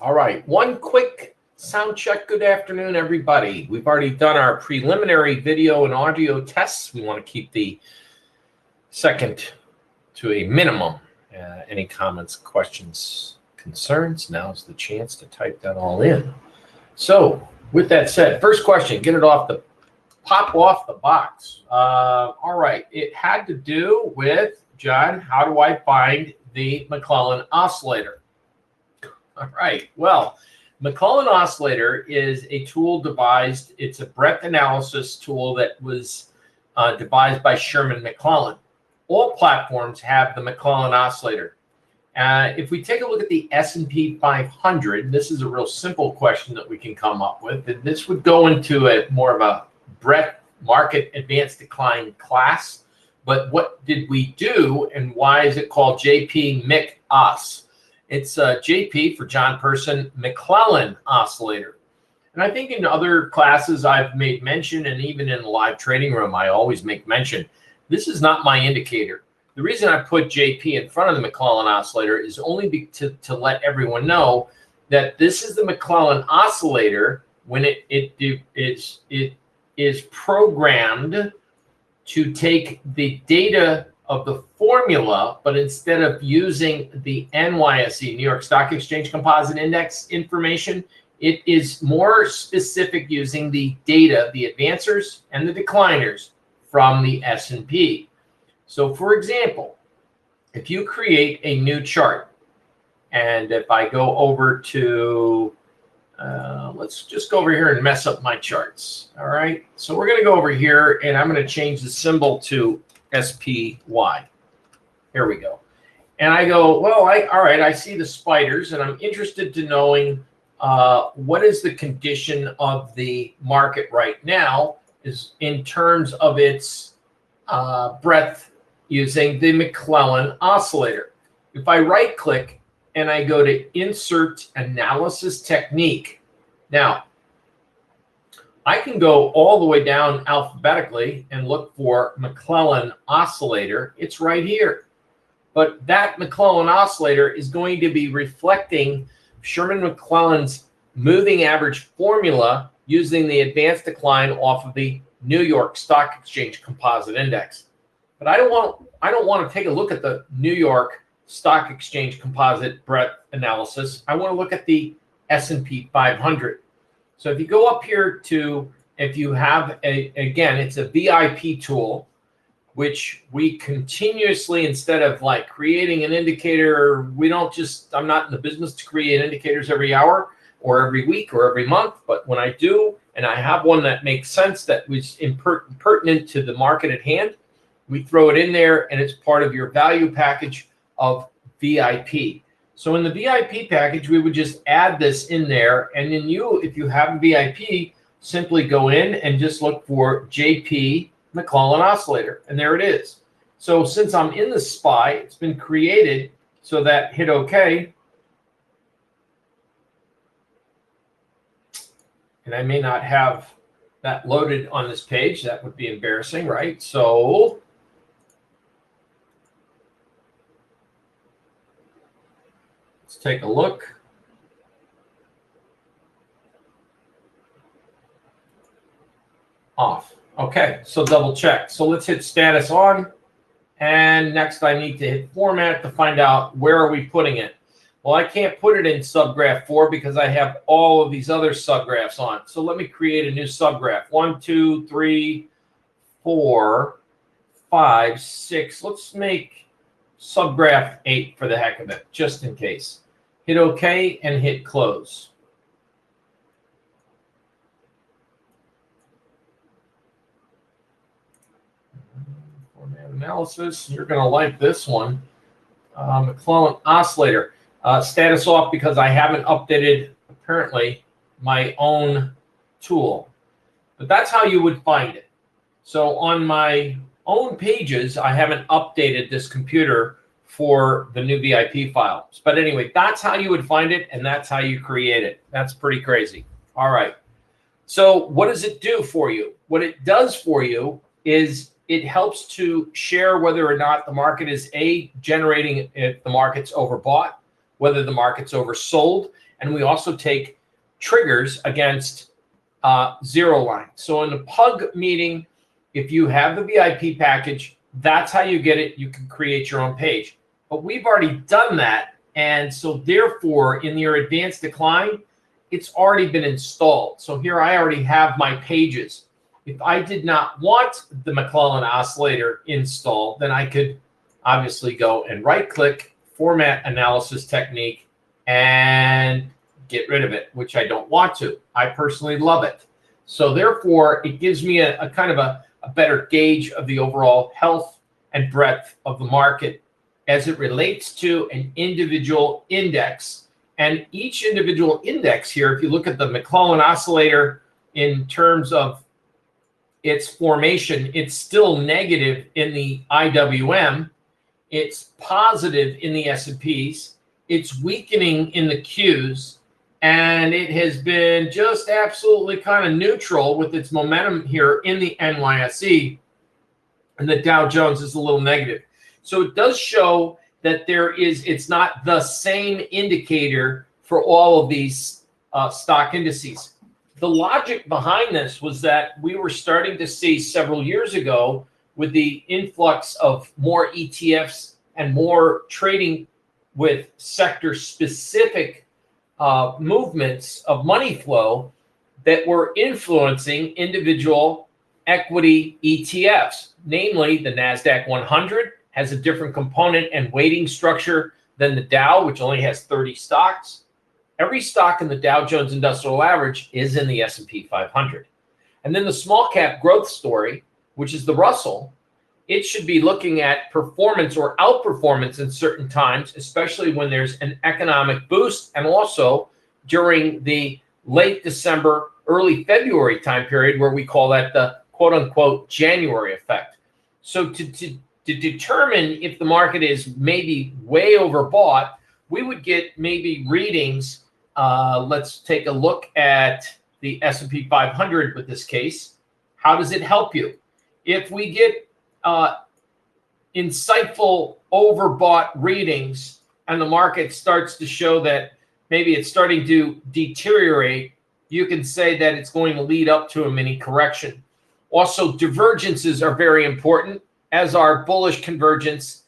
All right, one quick sound check. Good afternoon, everybody. We've already done our preliminary video and audio tests. We want to keep the second to a minimum. Any comments, questions, concerns? Now's the chance to type that all in. So with that said, first question, get it pop off the box. All right, it had to do with, John, how do I find the McClellan Oscillator? All right, well, McClellan Oscillator is a tool devised, it's a breadth analysis tool that was devised by Sherman McClellan. All platforms have the McClellan Oscillator. If we take a look at the S&P 500, this is a real simple question that we can come up with. And this would go into a more of a breadth market advanced decline class. But what did we do, and why is it called JP McOs? It's JP for John Person McClellan Oscillator. And I think in other classes I've made mention, and even in the live trading room, I always make mention, this is not my indicator. The reason I put JP in front of the McClellan Oscillator is only to let everyone know that this is the McClellan Oscillator when it is programmed to take the data of the formula, but instead of using the NYSE, New York Stock Exchange Composite Index information, it is more specific using the data, the advancers and the decliners from the S&P. So for example, if you create a new chart, and if I go over to, let's just go over here and mess up my charts. All right, so we're going to go over here and I'm going to change the symbol to SPY. Here we go. And I go, well, all right, I see the spiders and I'm interested to knowing what is the condition of the market right now is in terms of its breadth using the McClellan Oscillator. If I right click and I go to Insert Analysis Technique, now I can go all the way down alphabetically and look for McClellan Oscillator. It's right here. But that McClellan Oscillator is going to be reflecting Sherman McClellan's moving average formula using the advanced decline off of the New York Stock Exchange Composite Index. But I don't want to take a look at the New York Stock Exchange Composite breadth analysis. I want to look at the S&P 500. So if you go up here to, if you have again, it's a VIP tool, which we continuously, instead of like creating an indicator, I'm not in the business to create indicators every hour or every week or every month. But when I do, and I have one that makes sense, that was pertinent to the market at hand, we throw it in there and it's part of your value package of VIP. So in the VIP package, we would just add this in there. And then if you have a VIP, simply go in and just look for JP McClellan Oscillator. And there it is. So since I'm in the SPY, it's been created, so that hit OK. And I may not have that loaded on this page. That would be embarrassing, right? So let's take a look. Off. Okay, so double check. So let's hit status on. And next I need to hit format to find out where are we putting it. Well, I can't put it in subgraph 4 because I have all of these other subgraphs on. So let me create a new subgraph. 1, 2, 3, 4, 5, 6. Let's make subgraph 8 for the heck of it, just in case. Hit OK and hit close. Format analysis. You're going to like this one. McClellan Oscillator. Status off because I haven't updated, apparently, my own tool. But that's how you would find it. So on my own pages, I haven't updated this computer for the new VIP files. But anyway, that's how you would find it, and that's how you create it. That's pretty crazy. All right. So what does it do for you? What it does for you is it helps to share whether or not the market is generating if the market's overbought, whether the market's oversold. And we also take triggers against zero line. So in the PUG meeting, if you have the VIP package, that's how you get it. You can create your own page. But we've already done that. And so therefore, in your advanced decline, it's already been installed. So here I already have my pages. If I did not want the McClellan Oscillator installed, then I could obviously go and right-click, Format Analysis Technique, and get rid of it, which I don't want to. I personally love it. So therefore, it gives me a kind of a better gauge of the overall health and breadth of the market as it relates to an individual index. And each individual index here, if you look at the McClellan Oscillator in terms of its formation, it's still negative in the IWM. It's positive in the S&Ps. It's weakening in the Qs. And it has been just absolutely kind of neutral with its momentum here in the NYSE. And the Dow Jones is a little negative. So it does show that it's not the same indicator for all of these stock indices. The logic behind this was that we were starting to see several years ago with the influx of more ETFs and more trading with sector-specific movements of money flow that were influencing individual equity ETFs, namely the NASDAQ 100 has a different component and weighting structure than the Dow, which only has 30 stocks. Every stock in the Dow Jones Industrial Average is in the S&P 500. And then the small cap growth story, which is the Russell, it should be looking at performance or outperformance in certain times, especially when there's an economic boost, and also during the late December, early February time period, where we call that the quote-unquote January effect. So to determine if the market is maybe way overbought, we would get maybe readings. Let's take a look at the S&P 500 with this case. How does it help you? If we get insightful overbought readings and the market starts to show that maybe it's starting to deteriorate, you can say that it's going to lead up to a mini correction. Also, divergences are very important, as are bullish convergence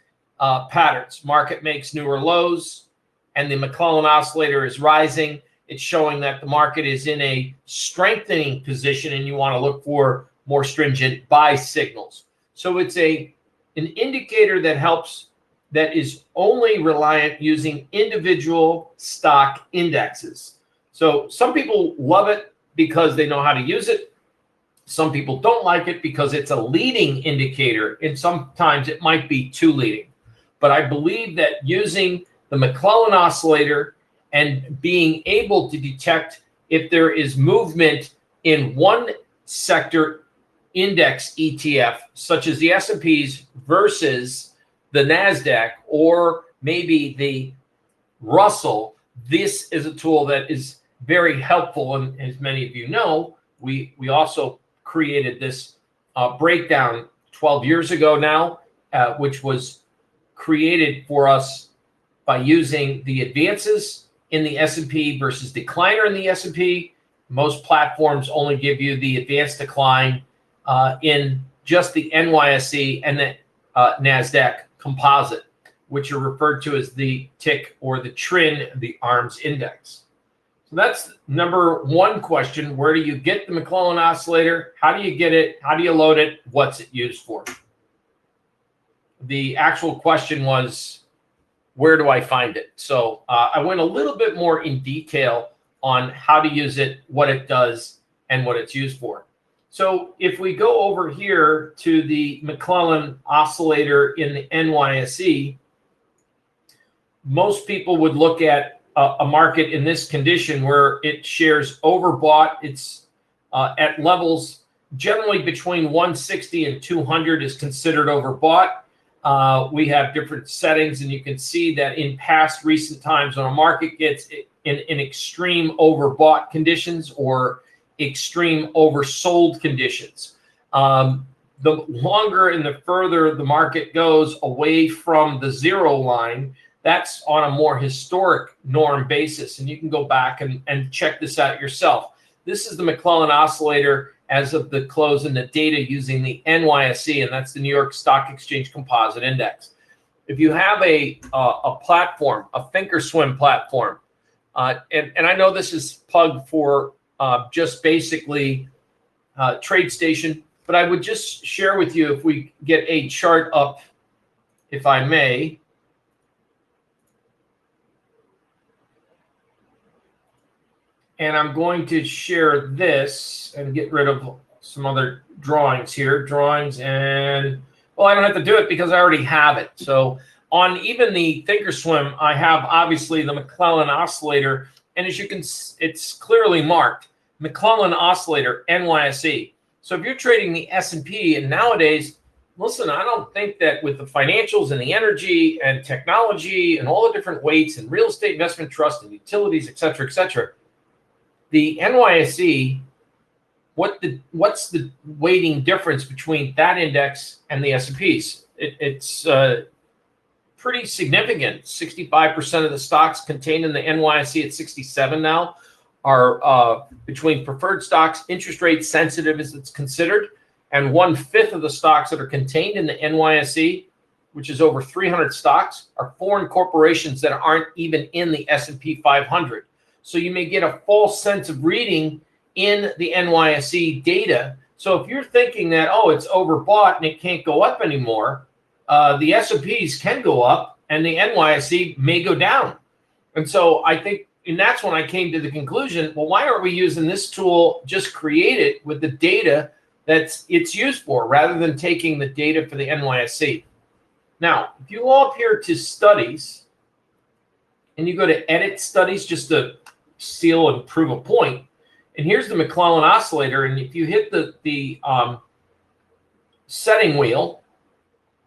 patterns. Market makes newer lows and the McClellan Oscillator is rising. It's showing that the market is in a strengthening position and you want to look for more stringent buy signals. So it's an indicator that helps, that is only reliant using individual stock indexes. So some people love it because they know how to use it. Some people don't like it because it's a leading indicator, and sometimes it might be too leading. But I believe that using the McClellan Oscillator and being able to detect if there is movement in one sector index ETF, such as the S&Ps versus the NASDAQ or maybe the Russell, this is a tool that is very helpful. And as many of you know, we also created this breakdown 12 years ago now, which was created for us by using the advances in the S&P versus decliner in the S&P. Most platforms only give you the advanced decline in just the NYSE and the NASDAQ composite, which are referred to as the tick or the TRIN, the ARMS index. So that's number one question. Where do you get the McClellan Oscillator? How do you get it? How do you load it? What's it used for? The actual question was, where do I find it? So I went a little bit more in detail on how to use it, what it does, and what it's used for. So if we go over here to the McClellan Oscillator in the NYSE, most people would look at a market in this condition where it shares overbought. It's at levels generally between 160 and 200 is considered overbought. We have different settings, and you can see that in past recent times when a market gets in extreme overbought conditions or extreme oversold conditions, the longer and the further the market goes away from the zero line, That's on a more historic norm basis, and you can go back and check this out yourself. This is the McClellan Oscillator as of the close and the data using the NYSE, and that's the New York Stock Exchange Composite Index. If you have a platform, a thinkorswim platform, and I know this is PUG for just basically TradeStation, but I would just share with you, if we get a chart up, if I may. And I'm going to share this and get rid of some other drawings here. Drawings and, well, I don't have to do it because I already have it. So on even the thinkorswim, I have obviously the McClellan Oscillator. And as you can, it's clearly marked, McClellan Oscillator NYSE. So if you're trading the S&P, and nowadays, listen, I don't think that with the financials and the energy and technology and all the different weights and real estate investment trust and utilities, et cetera, the NYSE, what's the weighting difference between that index and the S&Ps? It's pretty significant. 65% of the stocks contained in the NYSE at 67 now are between preferred stocks, interest rate sensitive as it's considered, and 1/5 of the stocks that are contained in the NYSE, which is over 300 stocks, are foreign corporations that aren't even in the S&P 500. So you may get a false sense of reading in the NYSE data. So if you're thinking that, oh, it's overbought and it can't go up anymore, the S&Ps can go up and the NYSE may go down. And so I think, and that's when I came to the conclusion, well, why aren't we using this tool, just create it with the data that it's used for, rather than taking the data for the NYSE? Now, if you go up here to studies and you go to edit studies just to seal and prove a point, and here's the McClellan Oscillator, and if you hit the setting wheel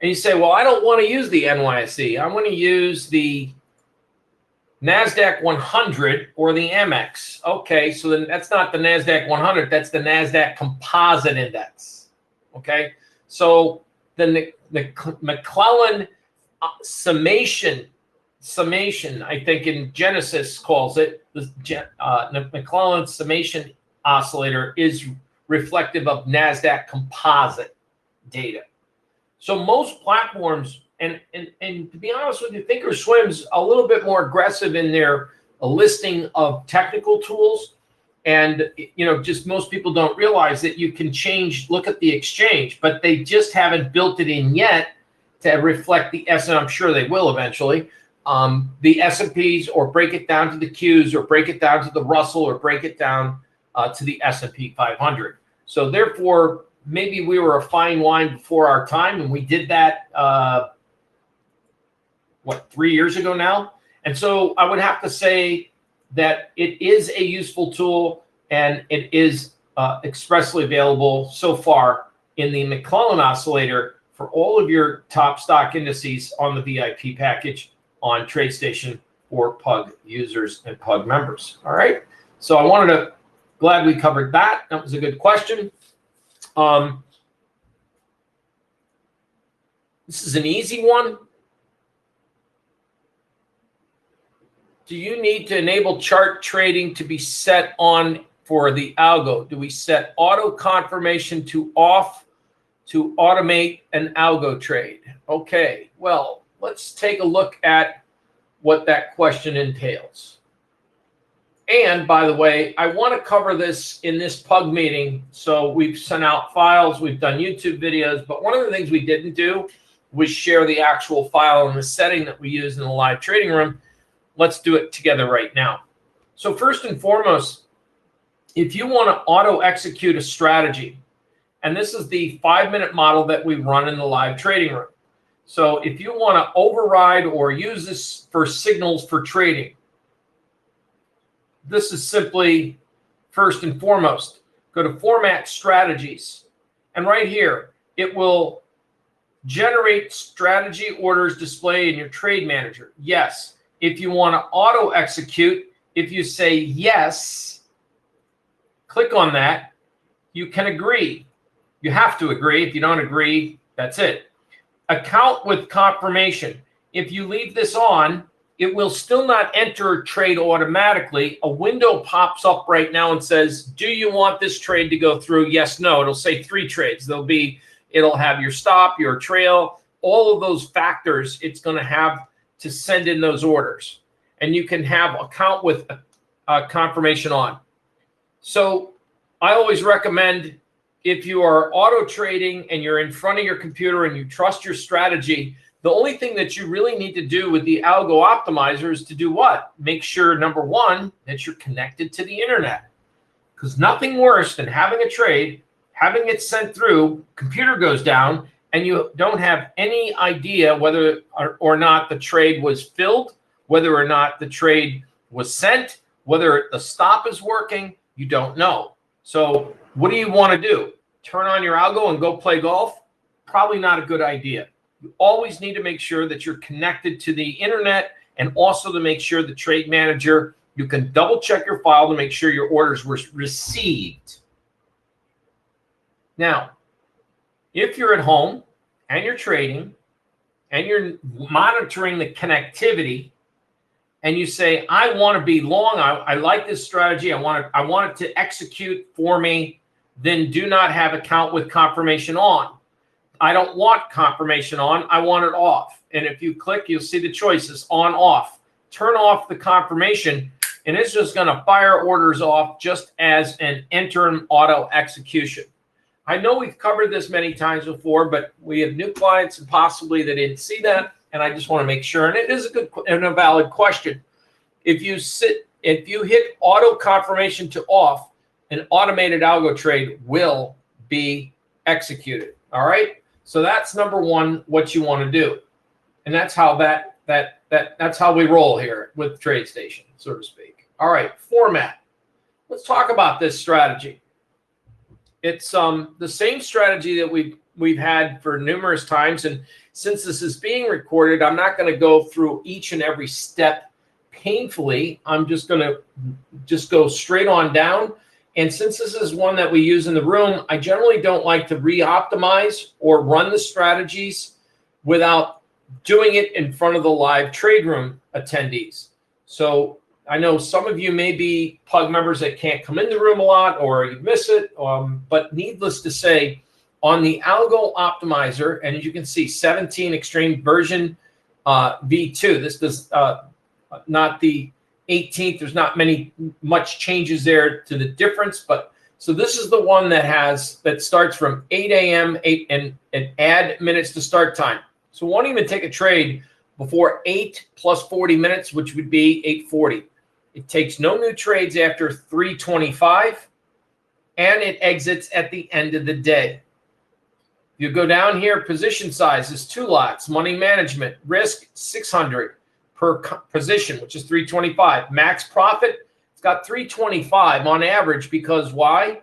and you say, well, I don't want to use the NYSE, I want to use the NASDAQ 100 or the MX. Okay, so then that's not the NASDAQ 100, that's the NASDAQ Composite Index. Okay, so then the McClellan summation, I think in Genesis calls it, the McClellan summation oscillator is reflective of NASDAQ composite data. So most platforms, and to be honest with you, thinkorswim's a little bit more aggressive in their listing of technical tools. And, you know, just most people don't realize that you can change, look at the exchange, but they just haven't built it in yet to reflect the S, and I'm sure they will eventually, the S&Ps, or break it down to the Qs, or break it down to the Russell, or break it down to the S&P 500. So therefore, maybe we were a fine wine before our time, and we did that, 3 years ago now? And so I would have to say that it is a useful tool, and it is expressly available so far in the McClellan Oscillator for all of your top stock indices on the VIP package on TradeStation for PUG users and PUG members. All right. So I wanted to, glad we covered that. That was a good question. This is an easy one. Do you need to enable chart trading to be set on for the algo? Do we set auto confirmation to off to automate an algo trade? Okay, well, let's take a look at what that question entails. And by the way, I want to cover this in this PUG meeting. So we've sent out files, we've done YouTube videos, but one of the things we didn't do was share the actual file and the setting that we use in the live trading room. Let's do it together right now. So first and foremost, if you want to auto execute a strategy, and this is the 5-minute model that we run in the live trading room. So if you want to override or use this for signals for trading, this is simply, first and foremost, go to Format Strategies. And right here, it will generate strategy orders display in your trade manager. Yes. If you want to auto execute, if you say yes, click on that, you can agree. You have to agree. If you don't agree, that's it. Account with confirmation. if you leave this on, it will still not enter a trade automatically. A window pops up right now and says, do you want this trade to go through? Yes, no. It'll say 3 trades. It'll have your stop, your trail, all of those factors. It's going to have to send in those orders. And you can have account with a confirmation on. So I always recommend, if you are auto trading and you're in front of your computer and you trust your strategy, the only thing that you really need to do with the algo optimizer is to do what? Make sure, number one, that you're connected to the internet. Because nothing worse than having a trade, having it sent through, computer goes down, and you don't have any idea whether or not the trade was filled, whether or not the trade was sent, whether the stop is working. You don't know. So what do you want to do? Turn on your algo and go play golf? Probably not a good idea. You always need to make sure that you're connected to the internet, and also to make sure the trade manager, you can double check your file to make sure your orders were received. Now, if you're at home and you're trading and you're monitoring the connectivity, and you say, I want to be long, I like this strategy, I want it to execute for me, then do not have account with confirmation on. I don't want confirmation on, I want it off. And if you click, you'll see the choices, on, off. Turn off the confirmation, and it's just going to fire orders off just as an interim auto execution. I know we've covered this many times before, but we have new clients and possibly they didn't see that, and I just want to make sure. And it is a good and a valid question. If you hit auto confirmation to off, an automated algo trade will be executed. All right. So that's number one, what you want to do. And that's how that's how we roll here with TradeStation, so to speak. All right, format. Let's talk about this strategy. It's the same strategy that we've had for numerous times, and since this is being recorded, I'm not going to go through each and every step painfully. I'm just going to go straight on down. And since this is one that we use in the room, I generally don't like to re-optimize or run the strategies without doing it in front of the live trade room attendees. So I know some of you may be PUG members that can't come in the room a lot, or you miss it. But needless to say, on the algo optimizer, and as you can see, 17 extreme version V2. This does not the 18th. There's not much changes there to the difference, but so this is the one that starts from 8 a.m. and add minutes to start time. So won't even take a trade before 8 plus 40 minutes, which would be 8:40. It takes no new trades after 3:25, and it exits at the end of the day. You go down here, position size is 2 lots, money management, risk 600 per position, which is 325. Max profit, it's got 325 on average, because why?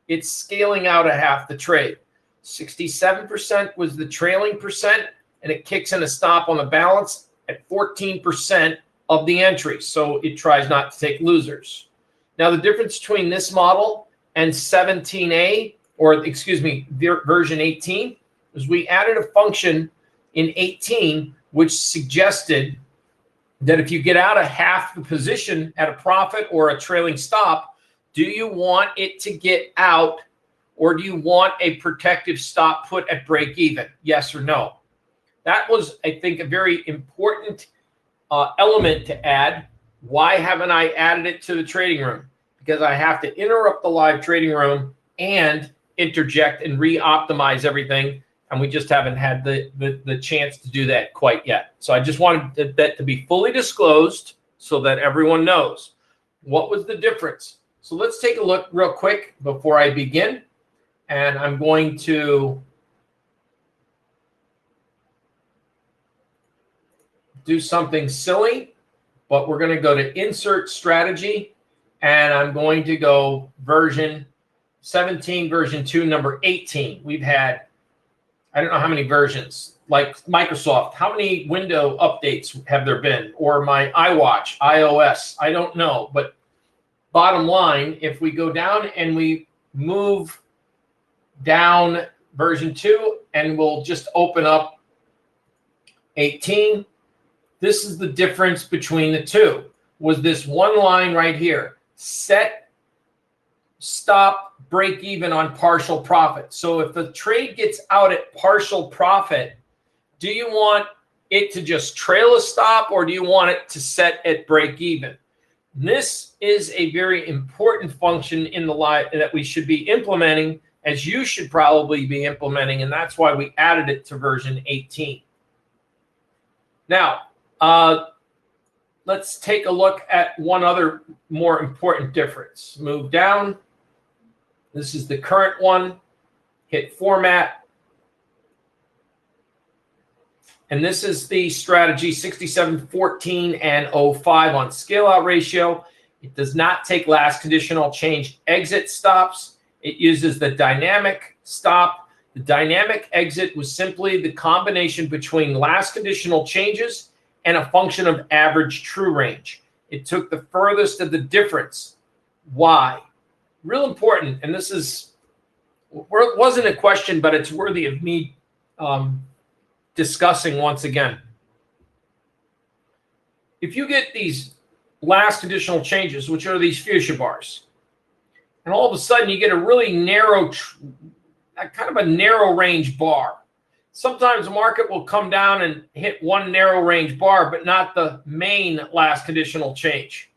It's scaling out a half the trade. 67% was the trailing percent, and it kicks in a stop on the balance at 14% of the entry. So it tries not to take losers. Now, the difference between this model and 17A, or excuse me, version 18, is we added a function in 18 which suggested that if you get out of half the position at a profit or a trailing stop, do you want it to get out, or do you want a protective stop put at break even? Yes or no? That was, I think, a very important element to add. Why haven't I added it to the trading room? Because I have to interrupt the live trading room and interject and re-optimize everything, and we just haven't had the chance to do that quite yet. So I just wanted that to be fully disclosed so that everyone knows what was the difference. So let's take a look real quick before I begin, and I'm going to do something silly, but we're going to go to insert strategy, and I'm going to go version 17, version 2, number 18. We've had, I don't know how many versions, like Microsoft, how many window updates have there been? Or my iWatch, iOS, I don't know. But bottom line, if we go down and we move down version 2, and we'll just open up 18, This is the difference between the two, was this one line right here. Set, stop, break even on partial profit. So if the trade gets out at partial profit, do you want it to just trail a stop, or do you want it to set at break even? This is a very important function in the line that we should be implementing, as you should probably be implementing, and that's why we added it to version 18. Now, let's take a look at one other more important difference. Move down. This is the current one. Hit Format. And this is the strategy 67, 14, and 05 on scale out ratio. It does not take last conditional change exit stops. It uses the dynamic stop. The dynamic exit was simply the combination between last conditional changes and a function of average true range. It took the furthest of the difference. Why? Real important, and this is, wasn't a question, but it's worthy of me discussing once again. If you get these last conditional changes, which are these fuchsia bars, and all of a sudden you get a really narrow, kind of a narrow range bar. Sometimes the market will come down and hit one narrow range bar, but not the main last conditional change.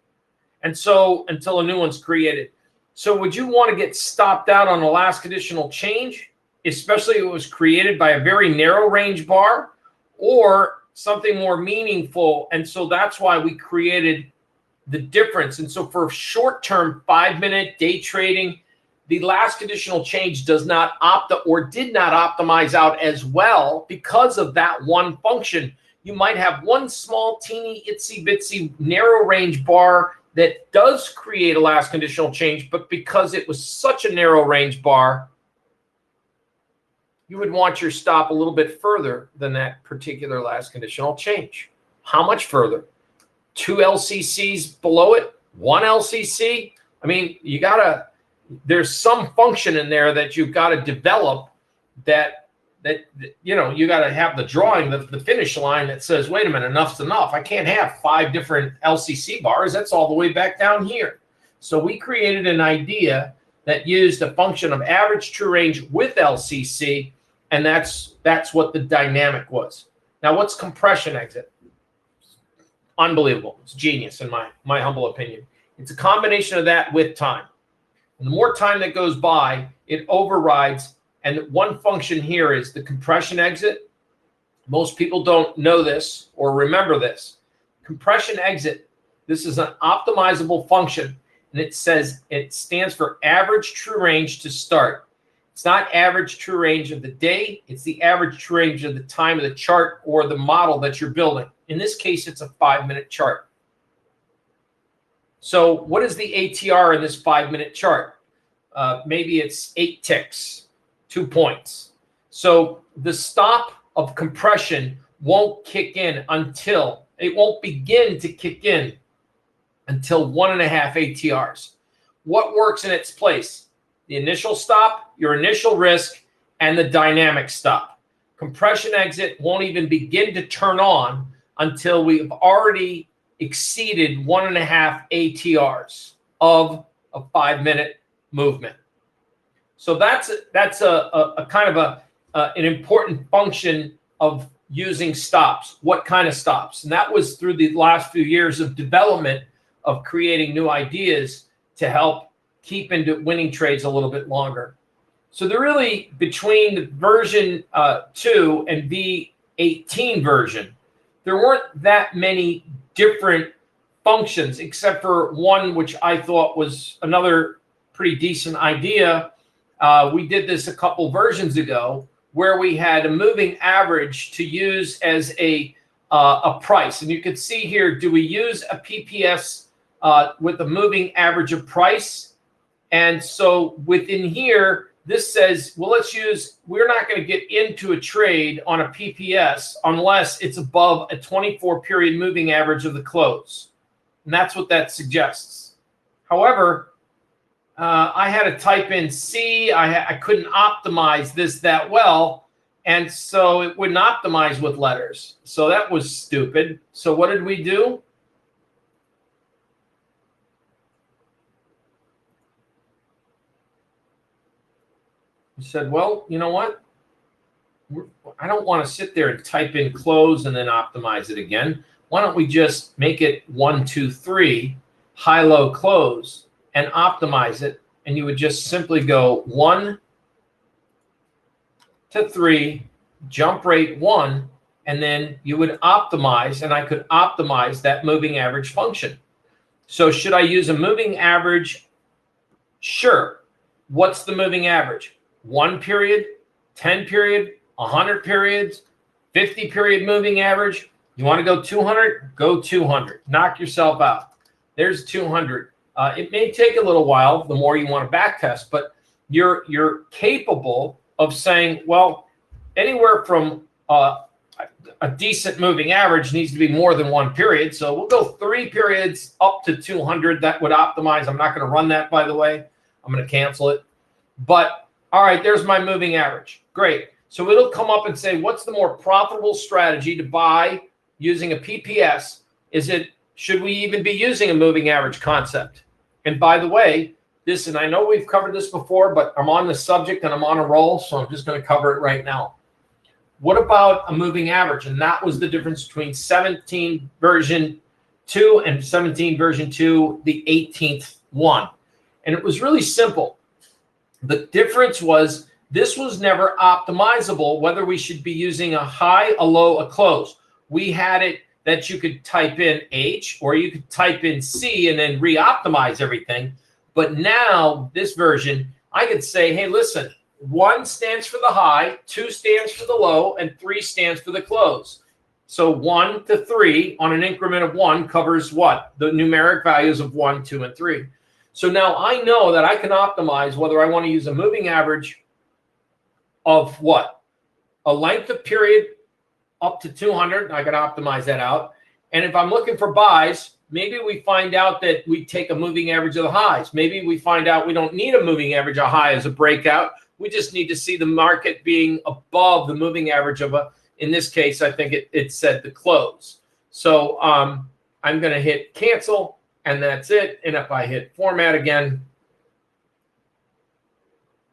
And so until a new one's created. So would you want to get stopped out on the last conditional change, especially if it was created by a very narrow range bar, or something more meaningful? And so that's why we created the difference. And so for short-term 5-minute day trading, the last conditional change does not did not optimize out as well because of that one function. You might have one small teeny itsy bitsy narrow range bar that does create a last conditional change, but because it was such a narrow range bar, you would want your stop a little bit further than that particular last conditional change. How much further? 2 LCCs below it? 1 LCC? I mean, there's some function in there that you've got to develop that you got to have the drawing, the finish line that says, wait a minute, enough's enough. I can't have 5 different LCC bars. That's all the way back down here. So we created an idea that used a function of average true range with LCC, and that's what the dynamic was. Now, what's compression exit? Unbelievable. It's genius in my humble opinion. It's a combination of that with time. And the more time that goes by, it overrides. And one function here is the compression exit. Most people don't know this or remember this. Compression exit, this is an optimizable function. And it stands for average true range to start. It's not average true range of the day. It's the average true range of the time of the chart or the model that you're building. In this case, it's a 5-minute chart. So what is the ATR in this 5-minute chart? Maybe it's 8 ticks, 2 points. So the stop of compression won't kick in until, it won't begin to kick in until 1.5 ATRs. What works in its place? The initial stop, your initial risk, and the dynamic stop. Compression exit won't even begin to turn on until we've already exceeded 1.5 ATRs of a 5-minute movement. So that's a kind of an important function of using stops. What kind of stops? And that was through the last few years of development of creating new ideas to help keep into winning trades a little bit longer. So they're really between version 2 and V18 version, there weren't that many different functions except for one which I thought was another pretty decent idea. We did this a couple versions ago where we had a moving average to use as a price. And you can see here, do we use a PPS with a moving average of price? And so within here, this says, well, we're not going to get into a trade on a PPS unless it's above a 24-period moving average of the close. And that's what that suggests. However, I had to type in C. I couldn't optimize this that well. And so it wouldn't optimize with letters. So that was stupid. So what did we do? We said, well, you know what? I don't want to sit there and type in close and then optimize it again. Why don't we just make it 1, 2, 3, high, low, close, and optimize it? And you would just simply go 1 to 3, jump rate 1, and then you would optimize, and I could optimize that moving average function. So should I use a moving average? Sure. What's the moving average? 1 period, 10 period, 100 periods, 50 period moving average. You want to go 200? Go 200. Knock yourself out. There's 200. It may take a little while the more you want to back test, but you're capable of saying, well, anywhere from a decent moving average needs to be more than 1 period. So we'll go 3 periods up to 200. That would optimize. I'm not going to run that, by the way. I'm going to cancel it. But all right, there's my moving average. Great. So it'll come up and say, what's the more profitable strategy to buy using a PPS? Should we even be using a moving average concept? And by the way, and I know we've covered this before, but I'm on the subject and I'm on a roll, so I'm just going to cover it right now. What about a moving average? And that was the difference between 17 version 2 and 17 version 2, the 18th one. And it was really simple. The difference was this was never optimizable, whether we should be using a high, a low, a close. We had it that you could type in H or you could type in C and then re-optimize everything. But now this version, I could say, hey, listen, 1 stands for the high, 2 stands for the low, and 3 stands for the close. So 1 to 3 on an increment of 1 covers what? The numeric values of 1, 2, and 3. So now I know that I can optimize whether I want to use a moving average of what? A length of period up to 200. I can optimize that out. And if I'm looking for buys, maybe we find out that we take a moving average of the highs. Maybe we find out we don't need a moving average of high as a breakout. We just need to see the market being above the moving average of in this case, I think it said the close. So I'm going to hit cancel, and that's it. And if I hit format again,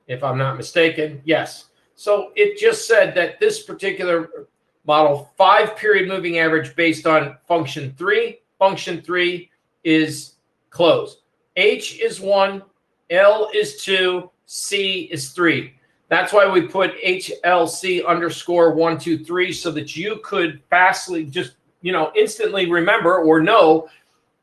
if I'm not mistaken, yes. So it just said that this particular model, 5-period moving average based on function 3. Function 3 is close. H is 1, L is 2, C is 3. That's why we put HLC underscore 1, 2, 3 so that you could fastly just, instantly remember or know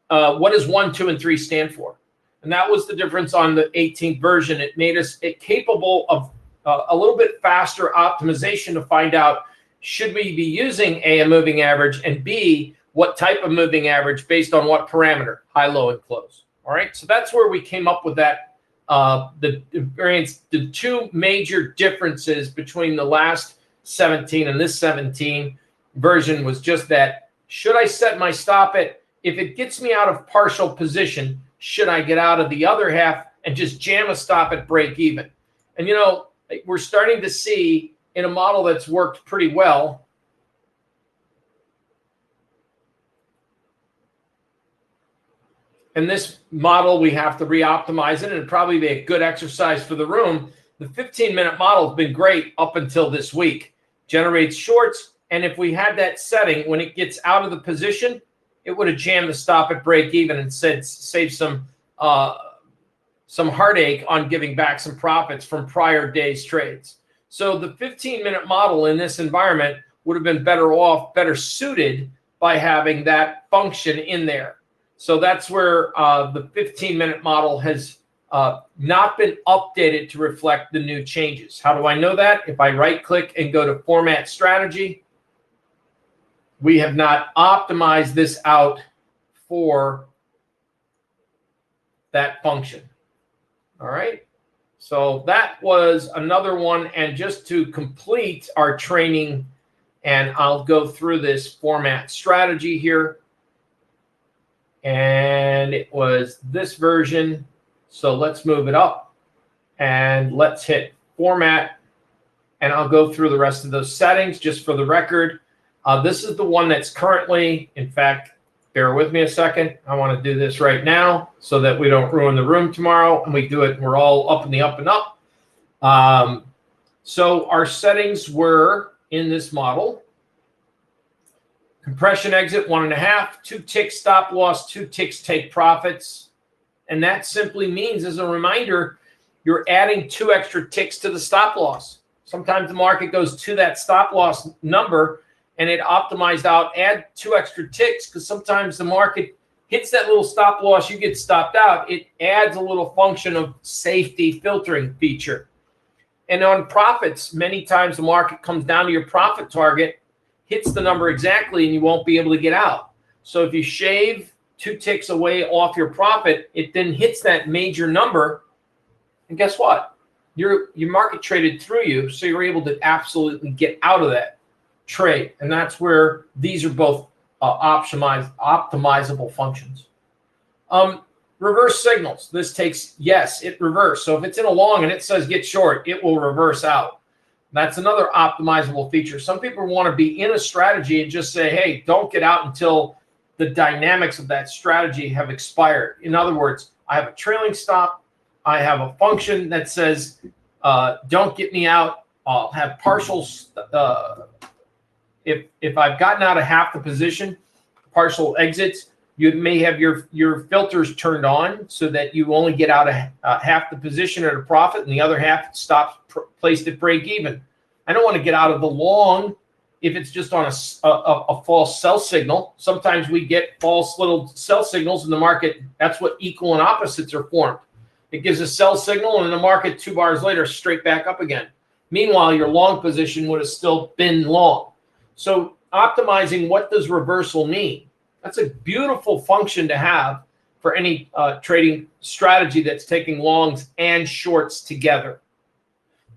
what does 1, 2, and 3 stand for. And that was the difference on the 18th version. It made us capable of a little bit faster optimization to find out, should we be using A, a moving average, and B, what type of moving average based on what parameter, high, low, and close. All right, so that's where we came up with that. The variance, the 2 major differences between the last 17 and this 17 version was just that, should I set my stop at, if it gets me out of partial position, should I get out of the other half and just jam a stop at break even? And we're starting to see in a model that's worked pretty well, in this model, we have to re-optimize it, and it'd probably be a good exercise for the room. The 15-minute model has been great up until this week. Generates shorts, and if we had that setting, when it gets out of the position, it would have jammed the stop at break even and saved some heartache on giving back some profits from prior days' trades. So the 15-minute model in this environment would have been better suited by having that function in there. So that's where the 15-minute model has not been updated to reflect the new changes. How do I know that? If I right-click and go to Format Strategy, we have not optimized this out for that function. All right. So that was another one. And just to complete our training, and I'll go through this format strategy here. And it was this version. So let's move it up and let's hit format and I'll go through the rest of those settings just for the record. This is the one that's currently, in fact, bear with me a second. I want to do this right now so that we don't ruin the room tomorrow, and we do it. We're all up in the up and up. So our settings were in this model. Compression exit 1.5, 2 ticks stop loss, 2 ticks take profits. And that simply means, as a reminder, you're adding 2 extra ticks to the stop loss. Sometimes the market goes to that stop loss number and it optimized out, add 2 extra ticks, because sometimes the market hits that little stop loss, you get stopped out. It adds a little function of safety filtering feature. And on profits, many times the market comes down to your profit target, hits the number exactly, and you won't be able to get out. So if you shave 2 ticks away off your profit, it then hits that major number. And guess what? Your market traded through you, so you're able to absolutely get out of that trade. And that's where these are both optimizable functions. Reverse signals. This takes, yes, it reverse. So if it's in a long and it says get short, it will reverse out. That's another optimizable feature. Some people want to be in a strategy and just say, hey, don't get out until the dynamics of that strategy have expired. In other words, I have a trailing stop. I have a function that says, don't get me out. I'll have partials. If I've gotten out of half the position, partial exits, you may have your filters turned on so that you only get out of half the position at a profit and the other half stops placed at break even. I don't want to get out of the long if it's just on a false sell signal. Sometimes we get false little sell signals in the market. That's what equal and opposites are formed. It gives a sell signal, and in the market 2 bars later, straight back up again. Meanwhile, your long position would have still been long. So optimizing, what does reversal mean? That's a beautiful function to have for any trading strategy that's taking longs and shorts together.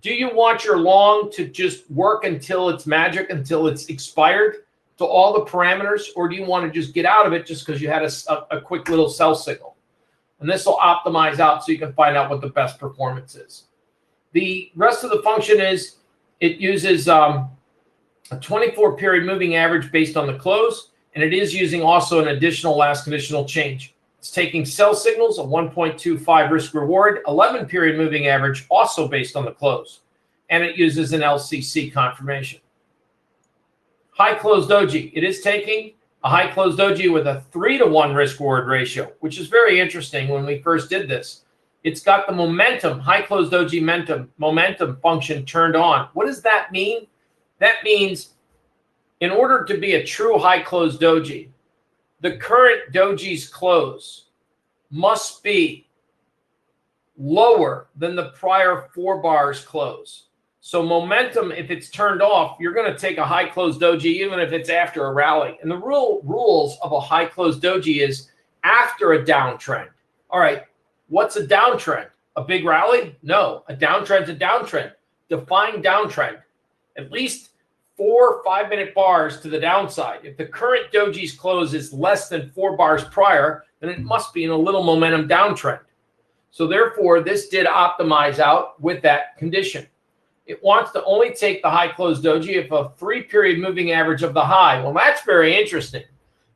Do you want your long to just work until it's magic, until it's expired to all the parameters, or do you want to just get out of it just because you had a quick little sell signal? And this will optimize out so you can find out what the best performance is. The rest of the function is it uses a 24-period moving average based on the close, and it is using also an additional last conditional change. It's taking sell signals, a 1.25 risk reward, 11-period moving average, also based on the close. And it uses an LCC confirmation. High close doji. It is taking a high close doji with a 3-to-1 risk reward ratio, which is very interesting when we first did this. It's got the momentum, high close doji momentum function turned on. What does that mean? That means in order to be a true high close doji, the current doji's close must be lower than the prior 4 bars close. So momentum, if it's turned off, you're going to take a high close doji even if it's after a rally. And the rules of a high close doji is after a downtrend. All right, what's a downtrend? A big rally? No, a downtrend's a downtrend. Define downtrend. At least 4 5-minute bars to the downside. If the current doji's close is less than 4 bars prior, then it must be in a little momentum downtrend. So therefore, this did optimize out with that condition. It wants to only take the high close doji if a 3-period moving average of the high. Well, that's very interesting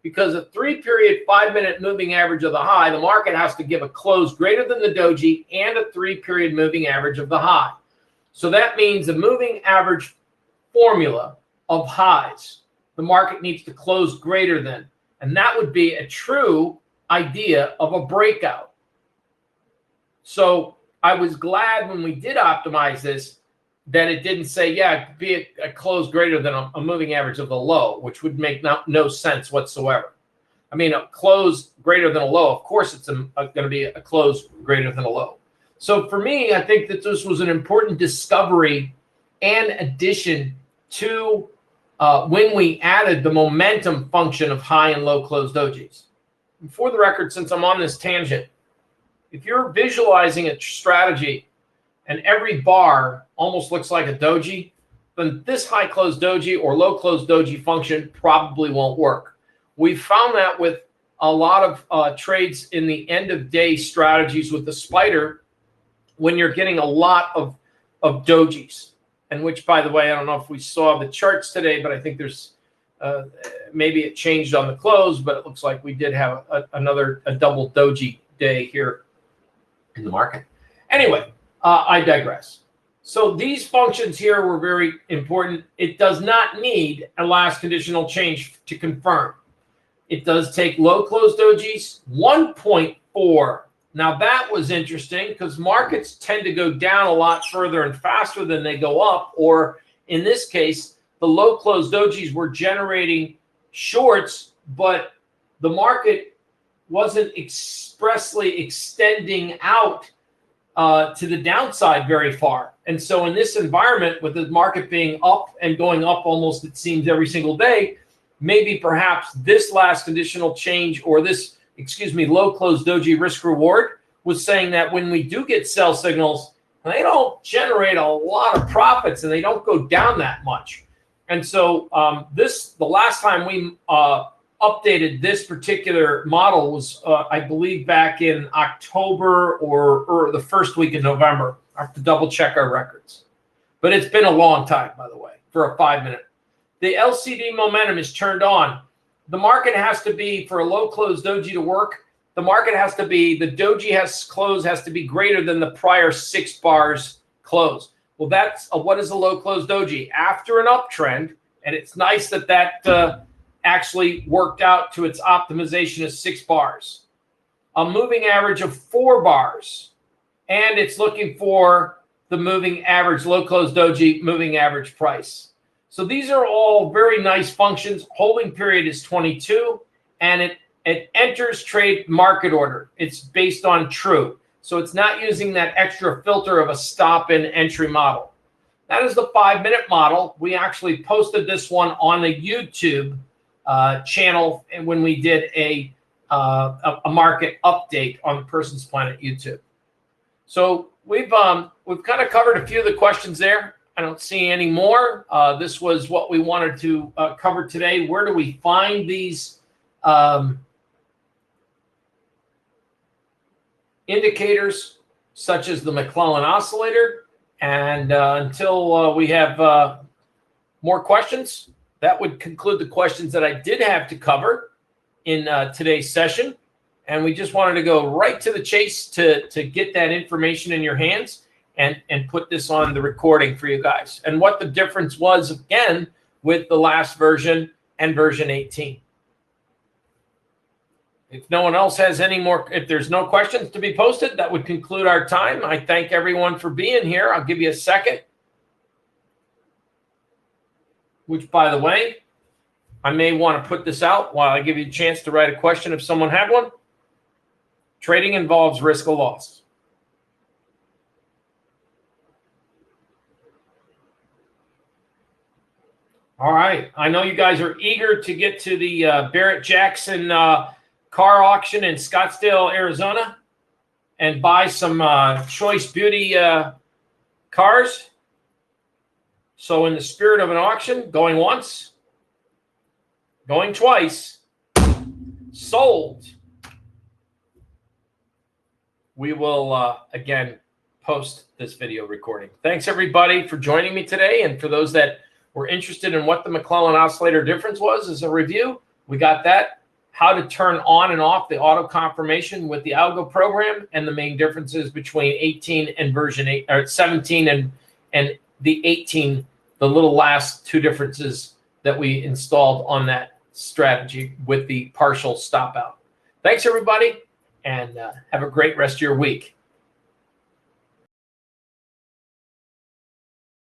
because a 3-period 5-minute moving average of the high, the market has to give a close greater than the doji and a 3-period moving average of the high. So that means the moving average formula of highs, the market needs to close greater than, and that would be a true idea of a breakout. So I was glad when we did optimize this that it didn't say, yeah, be a close greater than a moving average of the low, which would make no sense whatsoever. I mean, a close greater than a low, of course it's going to be a close greater than a low. So for me, I think that this was an important discovery and addition to when we added the momentum function of high and low close dojis. And for the record, since I'm on this tangent, if you're visualizing a strategy and every bar almost looks like a doji, then this high close doji or low close doji function probably won't work. We've found that with a lot of trades in the end of day strategies with the spider when you're getting a lot of dojis. and which, by the way, I don't know if we saw the charts today, but I think there's maybe it changed on the close, but it looks like we did have a double doji day here in the market. Anyway, I digress. So these functions here were very important. It does not need a last conditional change to confirm. It does take low close dojis, 1.4. Now that was interesting because markets tend to go down a lot further and faster than they go up, or in this case, the low close dojis were generating shorts, but the market wasn't expressly extending out to the downside very far. And so in this environment, with the market being up and going up almost, it seems, every single day, maybe perhaps this last conditional change, or this, low close doji risk reward, was saying that when we do get sell signals, they don't generate a lot of profits and they don't go down that much. And so the last time we updated this particular model was, I believe, back in October or the first week in November. I have to double check our records. But it's been a long time, by the way, for a 5-minute. The LCD momentum is turned on. The market has to be, for a low close doji to work, the market has to be, the doji has to be greater than the prior 6 bars close. Well, that's what is a low close doji? After an uptrend, and it's nice that that actually worked out to its optimization of 6 bars. A moving average of 4 bars. And it's looking for the moving average, low close doji, moving average price. So these are all very nice functions. Holding period is 22, and it enters trade market order. It's based on true. So it's not using that extra filter of a stop in entry model. That is the 5-minute model. We actually posted this one on the YouTube channel when we did a market update on the Person's Planet YouTube. So we've kind of covered a few of the questions there. I don't see any more. This was what we wanted to cover today. Where do we find these indicators, such as the McClellan Oscillator? And until we have more questions, that would conclude the questions that I did have to cover in today's session. And we just wanted to go right to the chase to get that information in your hands and put this on the recording for you guys. And what the difference was, again, with the last version and version 18. If no one else has any more, if there's no questions to be posted, that would conclude our time. I thank everyone for being here. I'll give you a second. Which, by the way, I may want to put this out while I give you a chance to write a question if someone had one. Trading involves risk of loss. All right. I know you guys are eager to get to the Barrett-Jackson car auction in Scottsdale, Arizona, and buy some choice beauty cars. So in the spirit of an auction, going once, going twice, sold. We will, again, post this video recording. Thanks, everybody, for joining me today. And for those that were interested in what the McClellan Oscillator difference was as a review, we got that. How to turn on and off the auto confirmation with the algo program, and the main differences between 18 and version 8, or 17 and the 18, the little last 2 differences that we installed on that strategy with the partial stop out. Thanks, everybody, and have a great rest of your week.